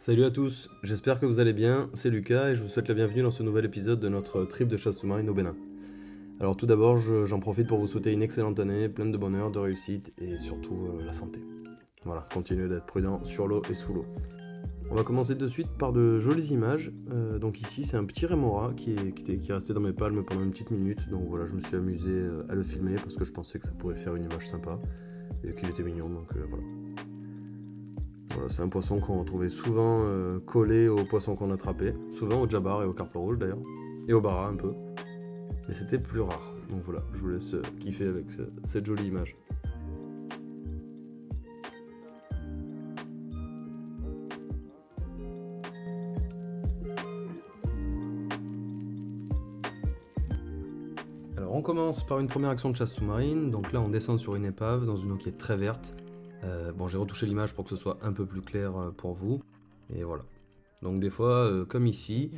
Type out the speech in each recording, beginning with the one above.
Salut à tous, j'espère que vous allez bien, c'est Lucas et je vous souhaite la bienvenue dans ce nouvel épisode de notre trip de chasse sous-marine au Bénin. Alors tout d'abord, j'en profite pour vous souhaiter une excellente année, pleine de bonheur, de réussite et surtout la santé. Voilà, continuez d'être prudent sur l'eau et sous l'eau. On va commencer de suite par de jolies images. Donc ici, c'est un petit rémora qui est resté dans mes palmes pendant une petite minute. Donc voilà, je me suis amusé à le filmer parce que je pensais que ça pourrait faire une image sympa et qu'il était mignon, donc voilà. Voilà, c'est un poisson qu'on retrouvait souvent collé aux poissons qu'on attrapait, souvent au djabar et au carpe rouge d'ailleurs, et au bara un peu, mais c'était plus rare. Donc voilà, je vous laisse kiffer avec cette jolie image. Alors on commence par une première action de chasse sous-marine, donc là on descend sur une épave dans une eau qui est très verte. Bon, j'ai retouché l'image pour que ce soit un peu plus clair pour vous, et voilà. Donc des fois, comme ici,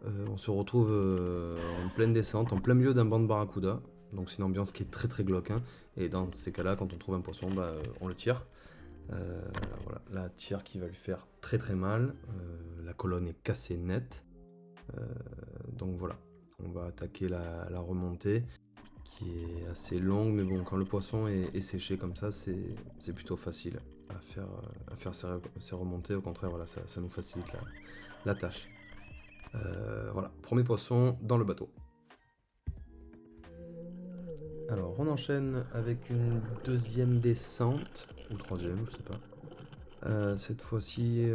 on se retrouve en pleine descente, en plein milieu d'un banc de barracuda. Donc c'est une ambiance qui est très très glauque, hein. Et dans ces cas-là, quand on trouve un poisson, on le tire. Voilà, la tire qui va lui faire très très mal. La colonne est cassée nette. Euh, donc voilà, on va attaquer la remontée qui est assez longue, mais bon, quand le poisson est séché comme ça, c'est plutôt facile à faire ces remontées. Au contraire, voilà, ça nous facilite la tâche. Voilà, premier poisson dans le bateau. Alors, on enchaîne avec une deuxième descente, ou troisième, je sais pas. Cette fois-ci,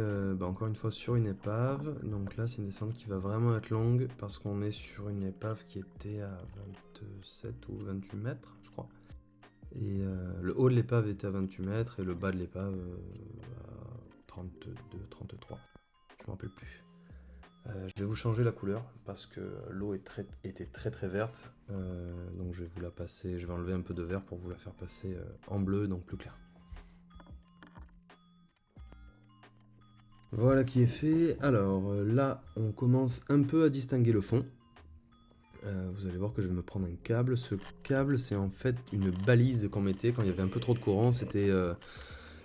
encore une fois sur une épave. Donc là, c'est une descente qui va vraiment être longue parce qu'on est sur une épave qui était à 27 ou 28 mètres, je crois. Et le haut de l'épave était à 28 mètres et le bas de l'épave à 32, 33. Je me rappelle plus. Je vais vous changer la couleur parce que l'eau était très très verte. Donc je vais vous la passer, je vais enlever un peu de vert pour vous la faire passer en bleu, donc plus clair. Voilà qui est fait. Alors là, on commence un peu à distinguer le fond. Vous allez voir que je vais me prendre un câble. Ce câble, c'est en fait une balise qu'on mettait quand il y avait un peu trop de courant. C'était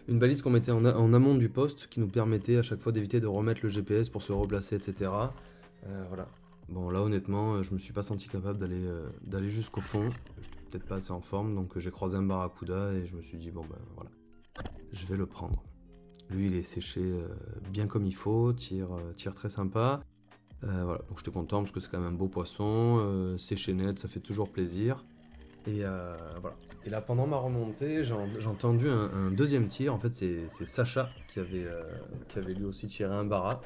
une balise qu'on mettait en amont du poste qui nous permettait à chaque fois d'éviter de remettre le GPS pour se replacer, etc. Voilà. Bon, là, honnêtement, je me suis pas senti capable d'aller jusqu'au fond. J'étais peut-être pas assez en forme, donc j'ai croisé un barracuda et je me suis dit, bon, ben voilà, je vais le prendre. Lui, il est séché bien comme il faut, tire très sympa. Voilà, donc j'étais content parce que c'est quand même un beau poisson, séché net, ça fait toujours plaisir. Et voilà. Et là, pendant ma remontée, j'ai entendu un deuxième tir. En fait, c'est Sacha qui avait lui aussi tiré un bara.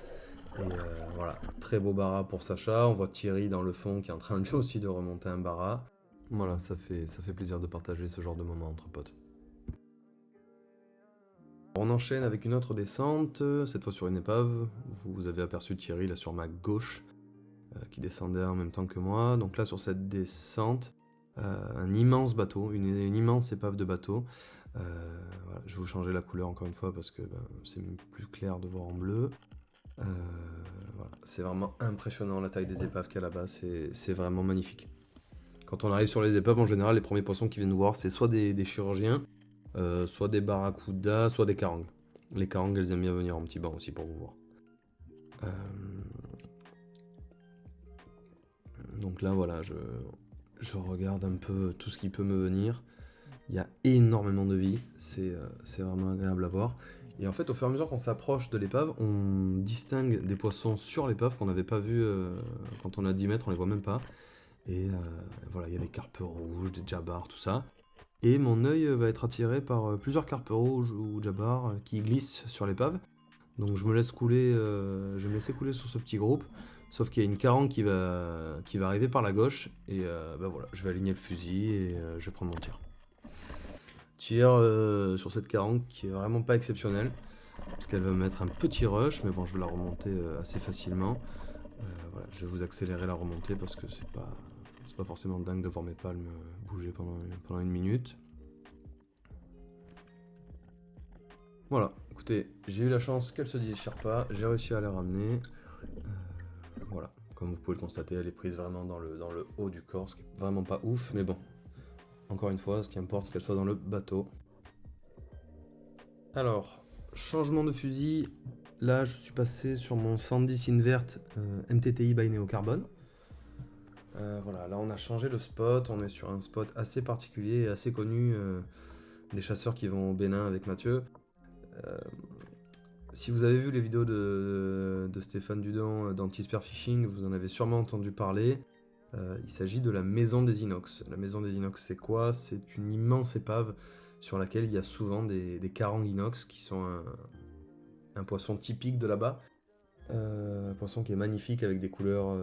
Et voilà, très beau bara pour Sacha. On voit Thierry dans le fond qui est en train lui aussi de remonter un bara. Voilà, ça fait plaisir de partager ce genre de moment entre potes. On enchaîne avec une autre descente, cette fois sur une épave. Vous avez aperçu Thierry là sur ma gauche, qui descendait en même temps que moi. Donc là, sur cette descente, un immense bateau, une immense épave de bateau. Voilà, je vais vous changer la couleur encore une fois parce que c'est plus clair de voir en bleu. Voilà, c'est vraiment impressionnant la taille des épaves qu'il y a là-bas, c'est vraiment magnifique. Quand on arrive sur les épaves, en général, les premiers poissons qui viennent nous voir, c'est soit des chirurgiens, soit des barracudas, soit des carangues. Les carangues, elles aiment bien venir en petit banc aussi pour vous voir. Donc là, voilà, je regarde un peu tout ce qui peut me venir. Il y a énormément de vie, c'est vraiment agréable à voir. Et en fait, au fur et à mesure qu'on s'approche de l'épave, on distingue des poissons sur l'épave qu'on n'avait pas vu quand on a 10 mètres, on les voit même pas. Et voilà, il y a des carpes rouges, des jabars, tout ça. Et mon œil va être attiré par plusieurs carpes rouges ou jabars qui glissent sur l'épave. Donc je me laisse couler, je vais me laisser couler sur ce petit groupe. Sauf qu'il y a une carangue qui va arriver par la gauche. Et voilà, je vais aligner le fusil et je vais prendre mon tir. Tir sur cette carangue qui est vraiment pas exceptionnelle. Parce qu'elle va me mettre un petit rush, mais bon, je vais la remonter assez facilement. Voilà, je vais vous accélérer la remontée parce que c'est pas forcément dingue de voir mes palmes bouger pendant une minute. Voilà, écoutez, j'ai eu la chance qu'elle se déchire pas, j'ai réussi à la ramener. Voilà, comme vous pouvez le constater, elle est prise vraiment dans le haut du corps, ce qui est vraiment pas ouf, mais bon. Encore une fois, ce qui importe, c'est qu'elle soit dans le bateau. Alors, changement de fusil, Là, je suis passé sur mon Sandisk Invert MTTI by Neocarbon. Voilà, là on a changé le spot, on est sur un spot assez particulier et assez connu des chasseurs qui vont au Bénin avec Mathieu. Euh, Si vous avez vu les vidéos de Stéphane Dudon d'Anti-Spearfishing, vous en avez sûrement entendu parler. Il s'agit de la Maison des Inox. La Maison des Inox, c'est quoi? C'est une immense épave sur laquelle il y a souvent des carangues inox qui sont un poisson typique de là-bas. Un poisson qui est magnifique avec des couleurs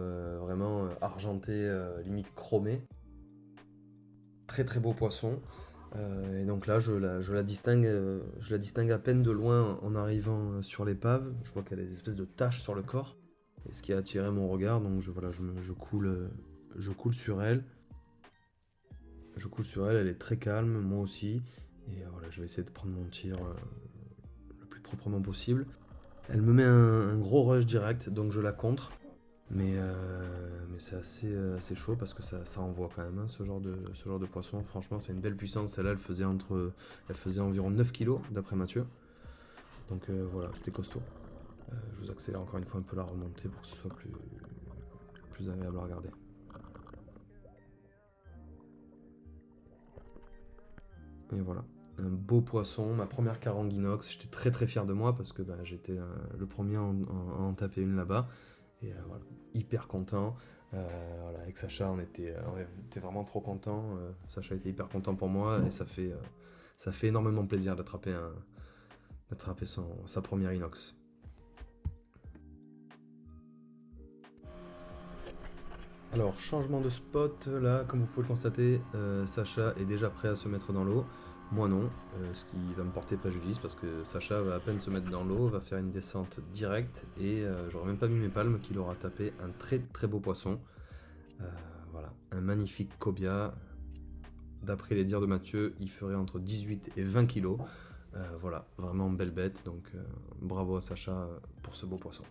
vraiment argentées, limite chromées. Très très beau poisson. Et donc là, je la distingue à peine de loin en arrivant sur l'épave. Je vois qu'elle a des espèces de taches sur le corps. Et ce qui a attiré mon regard, donc je coule sur elle. Je coule sur elle, elle est très calme, moi aussi. Et voilà, je vais essayer de prendre mon tir le plus proprement possible. Elle me met un gros rush direct, donc je la contre. Mais c'est assez chaud parce que ça envoie quand même hein, ce genre de poisson. Franchement, c'est une belle puissance. Celle-là, elle faisait environ 9 kilos d'après Mathieu. Donc voilà, c'était costaud. Je vous accélère encore une fois un peu la remontée pour que ce soit plus agréable à regarder. Et voilà, un beau poisson, ma première carangue inox. J'étais très très fier de moi parce que j'étais le premier à en taper une là-bas. Et voilà, hyper content. Voilà, avec Sacha, on était vraiment trop contents. Sacha était hyper content pour moi et ça fait énormément plaisir d'attraper sa première inox. Alors, changement de spot, là, comme vous pouvez le constater, Sacha est déjà prêt à se mettre dans l'eau. Moi non, ce qui va me porter préjudice parce que Sacha va à peine se mettre dans l'eau, va faire une descente directe et j'aurais même pas mis mes palmes qu'il aura tapé un très très beau poisson. Voilà, un magnifique cobia. D'après les dires de Mathieu, il ferait entre 18 et 20 kilos. Voilà, vraiment belle bête, donc bravo à Sacha pour ce beau poisson.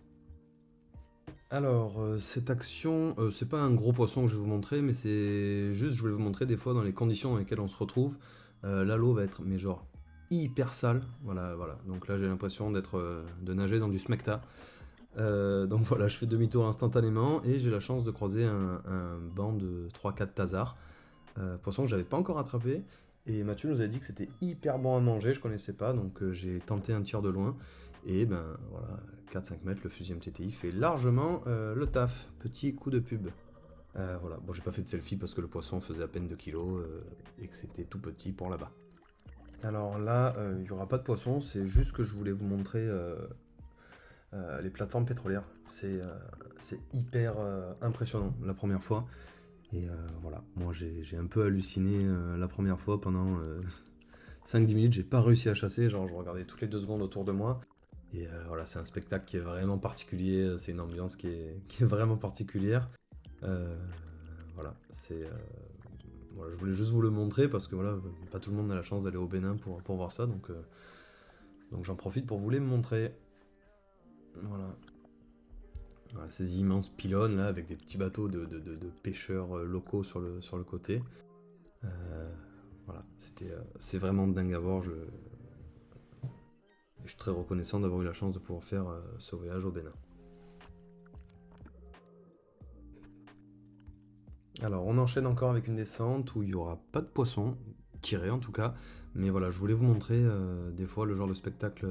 Alors, cette action, c'est pas un gros poisson que je vais vous montrer, mais c'est juste, je voulais vous montrer des fois dans les conditions dans lesquelles on se retrouve. Là, l'eau va être, mais genre, hyper sale. Voilà, voilà. Donc là, j'ai l'impression de nager dans du smecta. Donc voilà, je fais demi-tour instantanément et j'ai la chance de croiser un banc de 3-4 tasards. Poisson que j'avais pas encore attrapé. Et Mathieu nous a dit que c'était hyper bon à manger, je connaissais pas, donc j'ai tenté un tir de loin. Et ben voilà, 4-5 mètres, le fusil MTTI fait largement le taf. Petit coup de pub. Voilà, bon j'ai pas fait de selfie parce que le poisson faisait à peine 2 kilos et que c'était tout petit pour là-bas. Alors là, il n'y aura pas de poisson, c'est juste que je voulais vous montrer les plateformes pétrolières. C'est hyper impressionnant la première fois. Et voilà, moi j'ai un peu halluciné la première fois pendant 5-10 minutes, j'ai pas réussi à chasser, genre je regardais toutes les 2 secondes autour de moi. Et voilà, c'est un spectacle qui est vraiment particulier, c'est une ambiance qui est vraiment particulière. Euh, voilà, voilà, je voulais juste vous le montrer parce que voilà, pas tout le monde a la chance d'aller au Bénin pour voir ça, donc j'en profite pour vous les montrer. Voilà. Voilà, ces immenses pylônes là avec des petits bateaux de pêcheurs locaux sur le côté. Voilà, c'est vraiment dingue à voir. Je suis très reconnaissant d'avoir eu la chance de pouvoir faire ce voyage au Bénin. Alors, on enchaîne encore avec une descente où il n'y aura pas de poisson, tiré en tout cas. Mais voilà, je voulais vous montrer des fois le genre de spectacle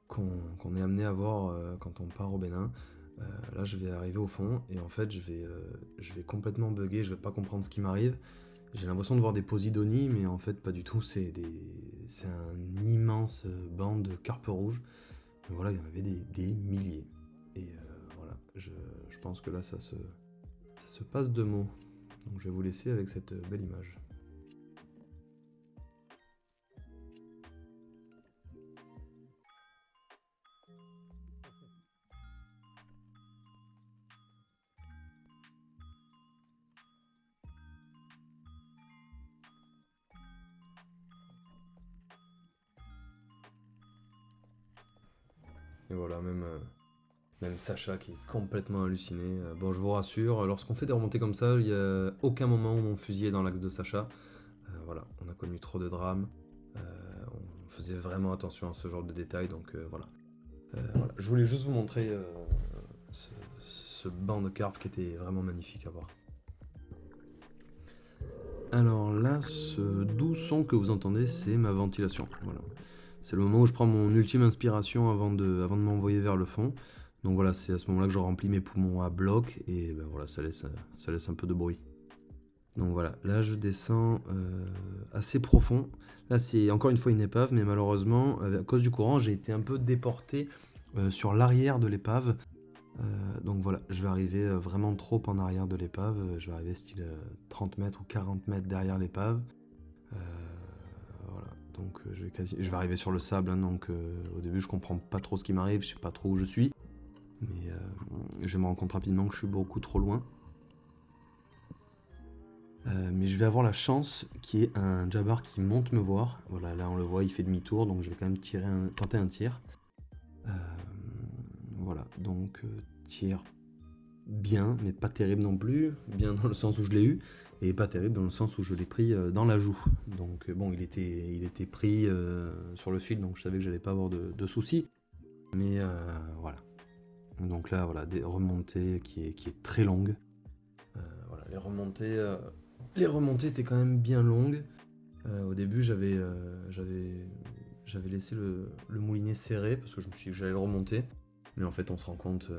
qu'on est amené à voir quand on part au Bénin. Là, je vais arriver au fond et en fait, je vais complètement bugger, je vais pas comprendre ce qui m'arrive. J'ai l'impression de voir des posidonies, mais en fait, pas du tout. C'est un immense banc de carpes rouges. Et voilà, il y en avait des milliers. Et voilà, je pense que là, ça se passe de mots. Donc, je vais vous laisser avec cette belle image. Et voilà, même Sacha qui est complètement halluciné. Bon, je vous rassure, lorsqu'on fait des remontées comme ça, il n'y a aucun moment où mon fusil est dans l'axe de Sacha. Voilà, on a connu trop de drames. On faisait vraiment attention à ce genre de détails, donc voilà. voilà, je voulais juste vous montrer ce banc de carpe qui était vraiment magnifique à voir. Alors là, ce doux son que vous entendez, c'est ma ventilation. Voilà. C'est le moment où je prends mon ultime inspiration avant de m'envoyer vers le fond. Donc voilà, c'est à ce moment-là que je remplis mes poumons à bloc et ben voilà, ça laisse un peu de bruit. Donc voilà, là je descends assez profond. Là c'est encore une fois une épave, mais malheureusement, à cause du courant, j'ai été un peu déporté sur l'arrière de l'épave. Donc voilà, je vais arriver vraiment trop en arrière de l'épave. Je vais arriver style 30 mètres ou 40 mètres derrière l'épave. Voilà, donc je vais arriver sur le sable, hein, donc au début je comprends pas trop ce qui m'arrive, je sais pas trop où je suis. Mais je me rends compte rapidement que je suis beaucoup trop loin. Mais je vais avoir la chance qu'il y ait un Jabbar qui monte me voir. Voilà, là on le voit, il fait demi-tour, donc je vais quand même tenter un tir. Voilà, donc tir bien, mais pas terrible non plus. Bien dans le sens où je l'ai eu, et pas terrible dans le sens où je l'ai pris dans la joue. Donc bon, il était pris sur le fil, donc je savais que j'allais pas avoir de soucis. Mais voilà. Donc là, voilà, des remontées qui est très longue. Voilà, les remontées étaient quand même bien longues. Au début, j'avais laissé le moulinet serré parce que je me suis dit que j'allais le remonter. Mais en fait, on se rend compte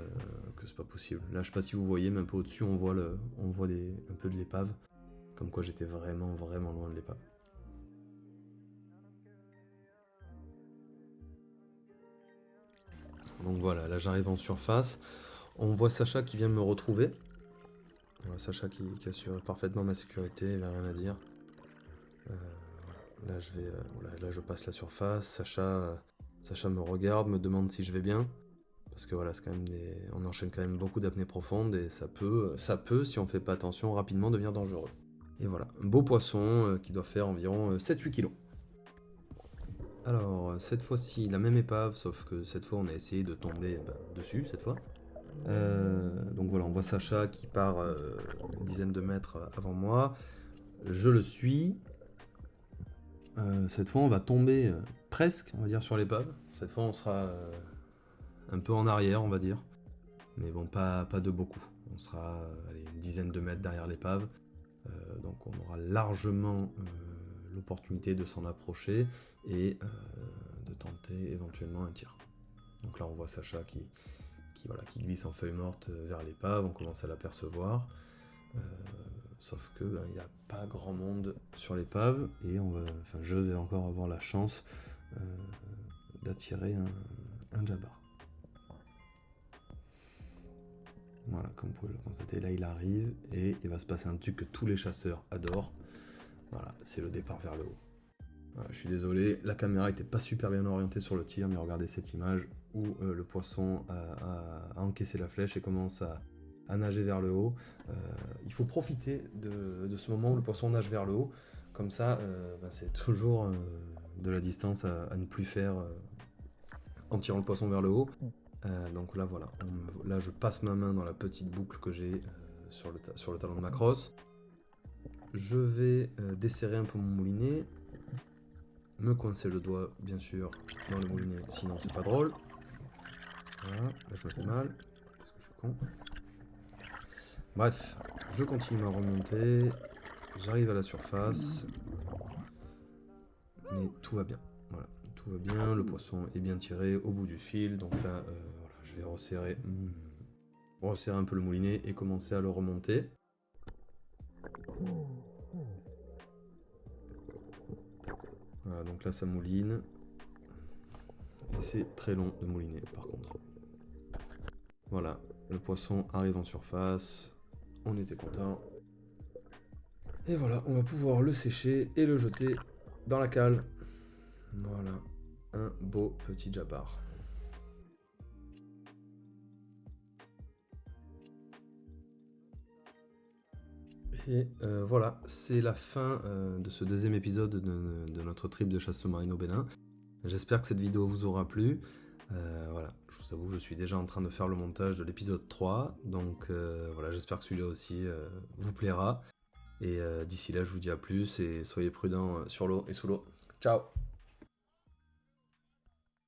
que c'est pas possible. Là, je sais pas si vous voyez, mais un peu au-dessus, on voit un peu de l'épave. Comme quoi, j'étais vraiment, vraiment loin de l'épave. Donc voilà, là j'arrive en surface. On voit Sacha qui vient me retrouver. Voilà, Sacha qui assure parfaitement ma sécurité, il n'a rien à dire. Voilà. Là je passe la surface. Sacha me regarde, me demande si je vais bien. Parce que voilà, c'est quand même on enchaîne quand même beaucoup d'apnées profondes et ça peut, si on fait pas attention, rapidement devenir dangereux. Et voilà, un beau poisson qui doit faire environ 7-8 kg. Alors, cette fois-ci, la même épave, sauf que cette fois, on a essayé de tomber dessus, cette fois. Donc voilà, on voit Sacha qui part une dizaine de mètres avant moi. Je le suis. Cette fois, on va tomber presque, on va dire, sur l'épave. Cette fois, on sera un peu en arrière, on va dire. Mais bon, pas de beaucoup. On sera une dizaine de mètres derrière l'épave. Donc on aura largement l'opportunité de s'en approcher et de tenter éventuellement un tir. Donc là on voit Sacha qui glisse en feuille morte vers l'épave, on commence à l'apercevoir, sauf que il n'y a pas grand monde sur l'épave et je vais encore avoir la chance d'attirer un Jabbar. Voilà, comme vous pouvez le constater, là il arrive et il va se passer un truc que tous les chasseurs adorent. Voilà, c'est le départ vers le haut. Voilà, je suis désolé, la caméra était pas super bien orientée sur le tir, mais regardez cette image où le poisson a encaissé la flèche et commence à nager vers le haut. Il faut profiter de ce moment où le poisson nage vers le haut. Comme ça, c'est toujours de la distance à ne plus faire en tirant le poisson vers le haut. Donc là voilà, là je passe ma main dans la petite boucle que j'ai sur le talon de ma crosse. Je vais desserrer un peu mon moulinet, me coincer le doigt bien sûr dans le moulinet, sinon c'est pas drôle. Voilà, là je me fais mal, parce que je suis con. Bref, je continue à remonter, j'arrive à la surface, mais tout va bien. Voilà, tout va bien, le poisson est bien tiré au bout du fil, donc là voilà, je vais resserrer un peu le moulinet et commencer à le remonter. Voilà, donc là ça mouline. Et c'est très long de mouliner par contre. Voilà, le poisson arrive en surface. On était content. Et voilà, on va pouvoir le sécher et le jeter dans la cale. Voilà, un beau petit Jabbar. Et voilà, c'est la fin de ce deuxième épisode de notre trip de chasse sous-marine au Bénin. J'espère que cette vidéo vous aura plu. Voilà, je vous avoue, je suis déjà en train de faire le montage de l'épisode 3. Donc voilà, j'espère que celui-là aussi vous plaira. Et d'ici là, je vous dis à plus et soyez prudents sur l'eau et sous l'eau. Ciao!